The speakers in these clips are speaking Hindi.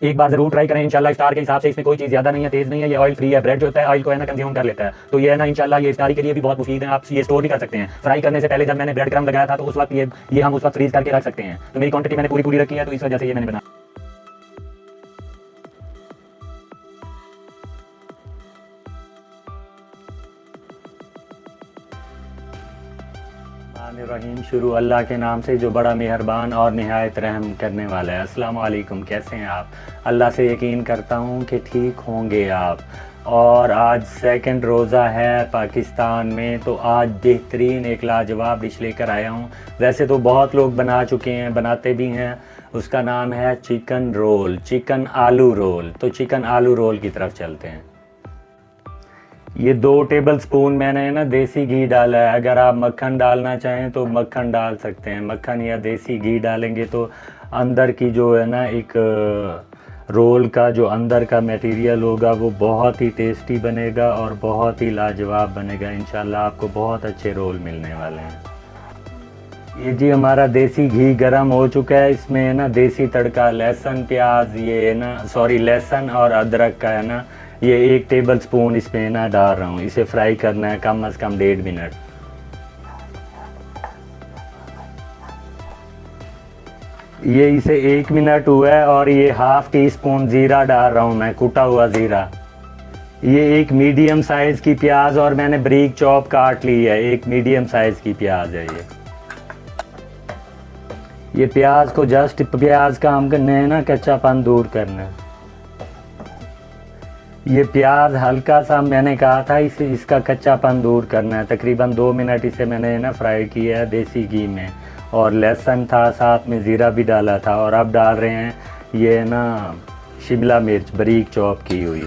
एक बार जरूर ट्राई करें इंशाल्लाह। इफ्तार के हिसाब से इसमें कोई चीज़ ज़्यादा नहीं है, तेज़ नहीं है, ये ऑयल फ्री है। ब्रेड जो होता है ऑयल को है ना कंज्यूम कर लेता है, तो ये है ना इंशाल्लाह ये इफ्तारी के लिए भी बहुत मुफीद है। आप ये स्टोर भी कर सकते हैं। फ्राई करने से पहले जब मैंने ब्रेड क्रम लगाया था तो उस वक्त ये हम उस वक्त फ्रीज करके रख सकते हैं। तो मेरी क्वांटिटी मैंने पूरी रखी है, तो इस वजह से ये मैंने बना। रहीम शुरू अल्लाह के नाम से जो बड़ा मेहरबान और निहायत रहम करने वाला है। अस्सलाम वालेकुम, कैसे हैं आप? अल्लाह से यकीन करता हूँ कि ठीक होंगे आप। और आज सेकंड रोज़ा है पाकिस्तान में, तो आज बेहतरीन एक लाजवाब डिश लेकर आया हूँ। वैसे तो बहुत लोग बना चुके हैं, बनाते भी हैं। उसका नाम है चिकन रोल, चिकन आलू रोल। तो चिकन आलू रोल की तरफ चलते हैं। ये 2 टेबल स्पून मैंने ना देसी घी डाला है। अगर आप मक्खन डालना चाहें तो मक्खन डाल सकते हैं। मक्खन या देसी घी डालेंगे तो अंदर की जो है ना एक रोल का जो अंदर का मटेरियल होगा वो बहुत ही टेस्टी बनेगा और बहुत ही लाजवाब बनेगा। इंशाल्लाह आपको बहुत अच्छे रोल मिलने वाले हैं। ये जी हमारा देसी घी गरम हो चुका है। इसमें है ना देसी तड़का, लहसुन प्याज, ये है ना लहसुन और अदरक का है ना ये 1 टेबल स्पून इसमें ना डाल रहा हूँ। इसे फ्राई करना है कम से कम 1.5 मिनट। ये इसे 1 मिनट हुआ है और ये ½ टी स्पून ज़ीरा डाल रहा हूँ मैं, कुटा हुआ ज़ीरा। ये एक मीडियम साइज़ की प्याज और मैंने बारीक चॉप काट ली है। एक मीडियम साइज़ की प्याज है ये प्याज को जस्ट प्याज का हम करने है ना कच्चापन दूर करना है। ये प्याज हल्का सा मैंने कहा था इसका कच्चापन दूर करना है। तकरीबन 2 मिनट इसे मैंने ना फ्राई किया है देसी घी में। और लहसुन था, साथ में ज़ीरा भी डाला था। और अब डाल रहे हैं ये ना शिमला मिर्च बारीक चॉप की हुई।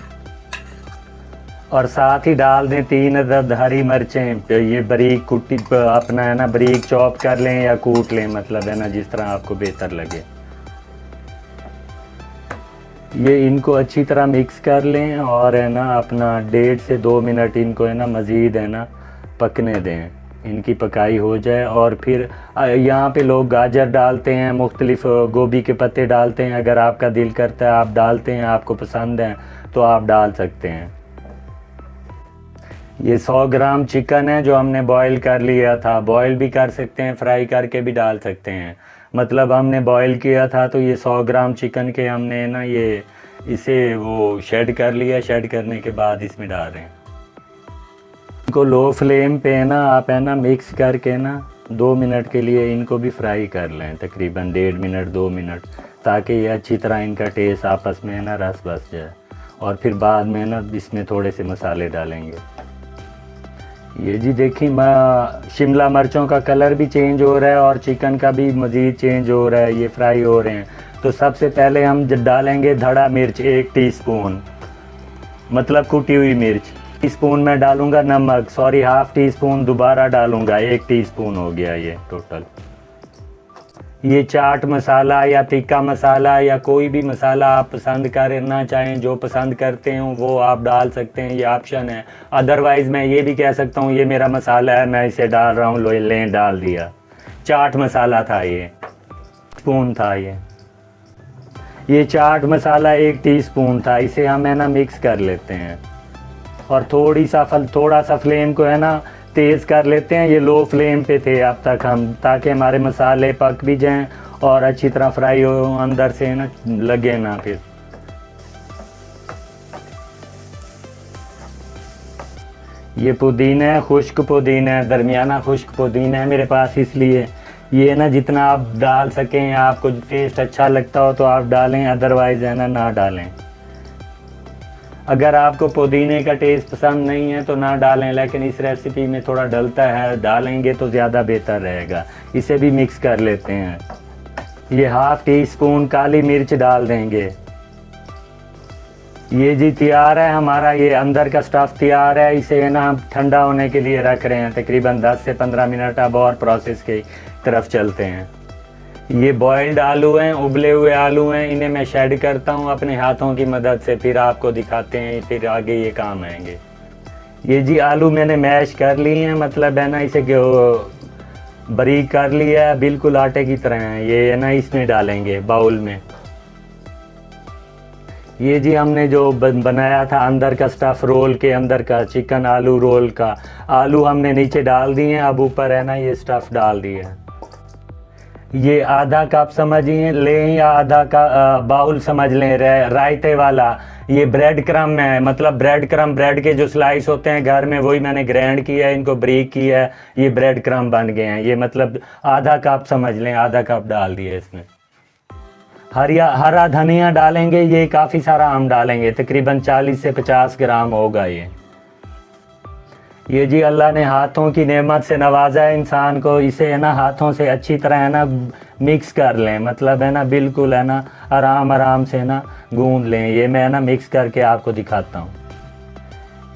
और साथ ही डाल दें 3 अदद हरी मिर्चें। ये बारीक कुटी अपना है ना बारीक चॉप कर लें या कूट लें, मतलब है ना जिस तरह आपको बेहतर लगे। ये इनको अच्छी तरह मिक्स कर लें और है ना अपना 1.5 से 2 मिनट इनको है ना मज़ीद है ना पकने दें, इनकी पकाई हो जाए। और फिर यहाँ पे लोग गाजर डालते हैं, मुख्तलिफ़ गोभी के पत्ते डालते हैं। अगर आपका दिल करता है आप डालते हैं, आपको पसंद है तो आप डाल सकते हैं। ये 100 ग्राम चिकन है जो हमने बॉईल कर लिया था। बॉईल भी कर सकते हैं, फ्राई करके भी डाल सकते हैं। मतलब हमने बॉईल किया था तो ये 100 ग्राम चिकन के हमने ना ये इसे वो शेड कर लिया। शेड करने के बाद इसमें डाल रहे हैं। इनको लो फ्लेम पे है ना आप है ना मिक्स करके ना 2 मिनट के लिए इनको भी फ्राई कर लें, तकरीबन 1.5 मिनट 2 मिनट, ताकि ये अच्छी तरह इनका टेस्ट आपस में है ना रस बस जाए। और फिर बाद में ना इसमें थोड़े से मसाले डालेंगे। ये जी देखिए शिमला मिर्चों का कलर भी चेंज हो रहा है और चिकन का भी मज़ीद चेंज हो रहा है, ये फ्राई हो रहे हैं। तो सबसे पहले हम डालेंगे धड़ा मिर्च 1 टीस्पून, मतलब कुटी हुई मिर्च। टीस्पून में डालूंगा नमक, सॉरी ½ टी स्पून दोबारा डालूंगा, 1 टीस्पून हो गया ये टोटल। ये चाट मसाला या तिक्का मसाला या कोई भी मसाला आप पसंद करना चाहें, जो पसंद करते हैं वो आप डाल सकते हैं, ये ऑप्शन है। अदरवाइज़ मैं ये भी कह सकता हूँ ये मेरा मसाला है, मैं इसे डाल रहा हूँ, लो लें डाल दिया। चाट मसाला था ये, स्पून था ये चाट मसाला 1 टीस्पून था। इसे हम है ना मिक्स कर लेते हैं और थोड़ा सा फ्लेम को है ना तेज़ कर लेते हैं। ये लो फ्लेम पे थे अब तक हम, ताकि हमारे मसाले पक भी जाएं और अच्छी तरह फ्राई हो, अंदर से ना लगे ना। फिर ये पुदीना है, खुश्क पुदीना है, दरमियाना खुश्क पुदीना है मेरे पास, इसलिए ये ना जितना आप डाल सकें, आपको टेस्ट अच्छा लगता हो तो आप डालें, अदरवाइज़ है ना डालें। अगर आपको पुदीने का टेस्ट पसंद नहीं है तो ना डालें, लेकिन इस रेसिपी में थोड़ा डलता है, डालेंगे तो ज़्यादा बेहतर रहेगा। इसे भी मिक्स कर लेते हैं। ये ½ टी स्पून काली मिर्च डाल देंगे। ये जी तैयार है हमारा, ये अंदर का स्टफ़ तैयार है। इसे है ना हम ठंडा होने के लिए रख रहे हैं, तकरीबन 10 से 15 मिनट। अब और प्रोसेस की तरफ चलते हैं। ये बॉइल्ड आलू हैं, उबले हुए आलू हैं, इन्हें मैं शेड करता हूँ अपने हाथों की मदद से, फिर आपको दिखाते हैं, फिर आगे ये काम आएंगे। ये जी आलू मैंने मैश कर लिए हैं, मतलब है ना इसे बारीक कर लिया है, बिल्कुल आटे की तरह है। ये है ना इसमें डालेंगे बाउल में। ये जी हमने जो बनाया था अंदर का स्टफ़ रोल के अंदर का चिकन आलू रोल का, आलू हमने नीचे डाल दिए हैं, अब ऊपर है ना ये स्टफ़ डाल दिया है। ये आधा कप समझिए लें या आधा का बाउल समझ लें रायते वाला। ये ब्रेड क्रम है, मतलब ब्रेड क्रम, ब्रेड के जो स्लाइस होते हैं घर में वही मैंने ग्राइंड किया है, इनको ब्रेक किया है, ये ब्रेड क्रम बन गए हैं। ये मतलब आधा कप समझ लें, आधा कप डाल दिया इसमें। हरा धनिया डालेंगे, ये काफ़ी सारा हम डालेंगे, तकरीबन 40 से 50 ग्राम होगा ये जी अल्लाह ने हाथों की नेमत से नवाजा है इंसान को, इसे है ना हाथों से अच्छी तरह है ना मिक्स कर लें, मतलब है ना बिल्कुल है ना आराम आराम से ना गूंद लें। ये मैं है ना मिक्स करके आपको दिखाता हूँ।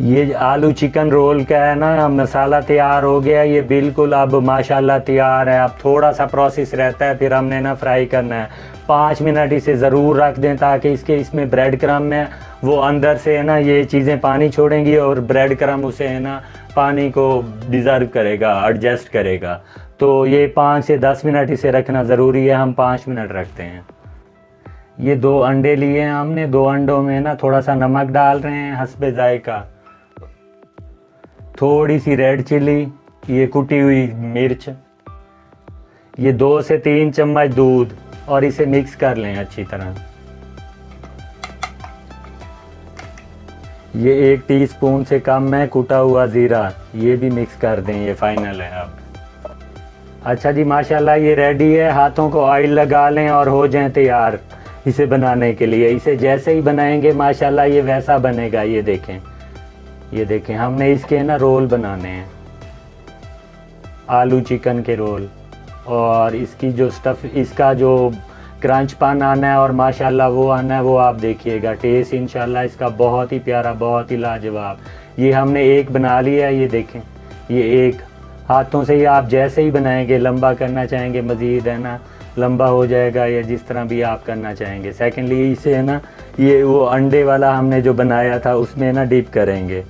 ये आलू चिकन रोल का है ना मसाला तैयार हो गया, ये बिल्कुल अब माशाल्लाह तैयार है। अब थोड़ा सा प्रोसेस रहता है, फिर हमने ना फ्राई करना है। 5 मिनट इसे ज़रूर रख दें ताकि इसमें ब्रेड क्रम में वो अंदर से है ना ये चीज़ें पानी छोड़ेंगी और ब्रेड क्रम उसे है ना पानी को डिज़र्व करेगा, एडजस्ट करेगा। तो ये 5 से 10 मिनट इसे रखना ज़रूरी है, हम 5 मिनट रखते हैं। ये 2 अंडे लिए हैं हमने, 2 अंडों में ना थोड़ा सा नमक डाल रहे हैं हस्बे जायका, थोड़ी सी रेड चिली, ये कुटी हुई मिर्च, ये 2 से 3 चम्मच दूध, और इसे मिक्स कर लें अच्छी तरह। ये 1 टीस्पून से कम है कुटा हुआ ज़ीरा, ये भी मिक्स कर दें, ये फाइनल है अब। अच्छा जी माशाल्लाह ये रेडी है, हाथों को ऑयल लगा लें और हो जाएं तैयार इसे बनाने के लिए। इसे जैसे ही बनाएंगे माशाल्लाह ये वैसा बनेगा। ये देखें हमने इसके ना रोल बनाने हैं, आलू चिकन के रोल, और इसकी जो स्टफ़, इसका जो क्रंच पान आना है और माशाल्लाह वो आना है, वो आप देखिएगा। टेस्ट इंशाल्लाह इसका बहुत ही प्यारा, बहुत ही लाजवाब। ये हमने एक बना लिया है, ये देखें, ये एक हाथों से ही आप जैसे ही बनाएंगे, लंबा करना चाहेंगे मज़ीद है ना लंबा हो जाएगा, या जिस तरह भी आप करना चाहेंगे। सेकेंडली इसे है ना ये वो अंडे वाला हमने जो बनाया था उसमें ना डिप करेंगे,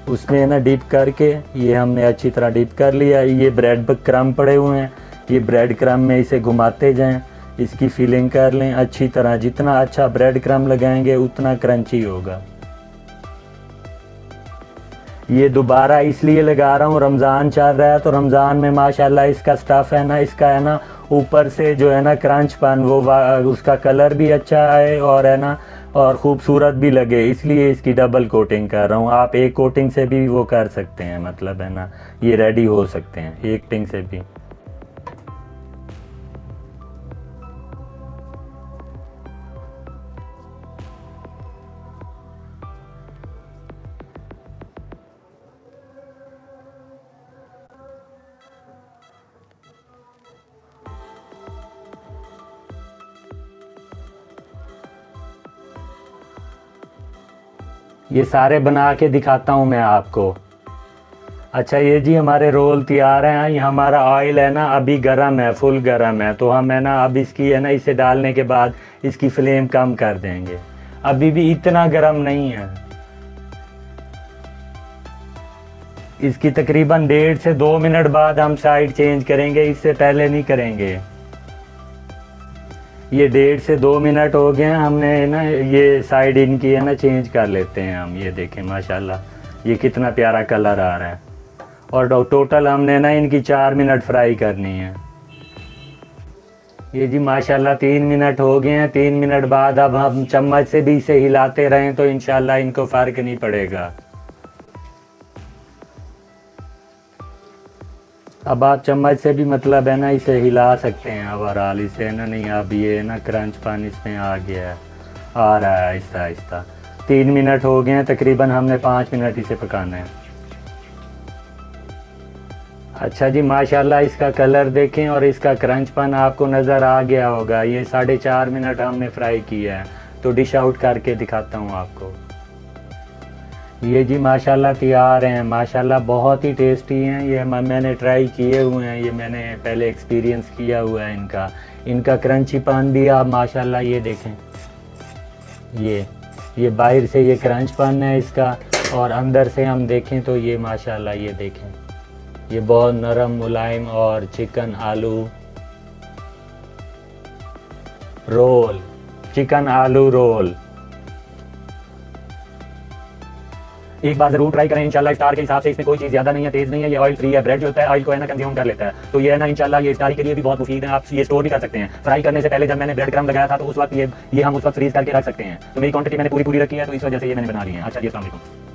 उसमें ना डिप करके ये हमने अच्छी तरह डिप कर लिया। ये ब्रेड क्रम पड़े हुए हैं, ये ब्रेड क्रम में इसे घुमाते जाएं, इसकी फिलिंग कर लें अच्छी तरह। जितना अच्छा ब्रेड क्रम लगाएंगे उतना क्रंची होगा। ये दोबारा इसलिए लगा रहा हूँ, रमज़ान चल रहा है तो रमज़ान में माशाल्लाह इसका स्टफ़ है ना, इसका है ना ऊपर से जो है ना क्रंचपन वो उसका कलर भी अच्छा है और है ना और ख़ूबसूरत भी लगे, इसलिए इसकी डबल कोटिंग कर रहा हूँ। आप एक कोटिंग से भी वो कर सकते हैं, मतलब है ना ये रेडी हो सकते हैं एक टिंग से भी। ये सारे बना के दिखाता हूँ मैं आपको। अच्छा ये जी हमारे रोल तैयार हैं। ये हमारा ऑयल है ना अभी गर्म है, फुल गर्म है, तो हम है ना अब इसकी है ना इसे डालने के बाद इसकी फ्लेम कम कर देंगे, अभी भी इतना गर्म नहीं है। इसकी तकरीबन 1.5 से 2 मिनट बाद हम साइड चेंज करेंगे, इससे पहले नहीं करेंगे। ये 1.5 से 2 मिनट हो गए हैं, हमने ना ये साइड इनकी है ना चेंज कर लेते हैं हम। ये देखें माशाल्लाह ये कितना प्यारा कलर आ रहा है, और टोटल हमने ना इनकी 4 मिनट फ्राई करनी है। ये जी माशाल्लाह 3 मिनट हो गए हैं। 3 मिनट बाद अब हम चम्मच से भी इसे हिलाते रहें तो इंशाल्लाह इनको फ़र्क नहीं पड़ेगा। अब आप चम्मच से भी मतलब है ना इसे हिला सकते हैं ओवरऑल, इसे है ना नहीं अब ये है ना क्रंच पान इसमें आ गया है, आ रहा है आहिस्ता आहिस्ता। 3 मिनट हो गए हैं तकरीबन, हमने 5 मिनट इसे पकाना है। अच्छा जी माशाल्लाह इसका कलर देखें और इसका क्रंचपन आपको नज़र आ गया होगा। ये 4.5 मिनट हमने फ्राई किया है, तो डिश आउट करके दिखाता हूँ आपको। ये जी माशाल्लाह तैयार हैं, माशाल्लाह बहुत ही टेस्टी हैं। ये मैंने ट्राई किए हुए हैं, ये मैंने पहले एक्सपीरियंस किया हुआ है इनका क्रंचीपन भी आप माशाल्लाह ये देखें। ये बाहर से ये क्रंचपन है इसका, और अंदर से हम देखें तो ये माशाल्लाह ये देखें ये बहुत नरम मुलायम और चिकन आलू रोल, चिकन आलू रोल एक बार जरूर ट्राई करें इंशाल्लाह। इफ्तार के हिसाब से इसमें कोई चीज़ ज़्यादा नहीं है, तेज़ नहीं है, ये ऑयल फ्री है। ब्रेड जो होता है ऑयल को है ना कंज्यूम कर लेता है, तो ये है ना इंशाल्लाह ये इफ्तारी के लिए भी बहुत मुफीद है। आप ये स्टोर भी कर सकते हैं। फ्राई करने से पहले जब मैंने ब्रेड क्रम्ब लगाया था तो उस वक्त ये हम उस वक्त फ्रीज करके रख सकते हैं। तो मेरी क्वांटिटी मैंने पूरी रखी है, तो इस वजह से ये मैंने बना ली है। अच्छा जी, अस्सलाम वालेकुम।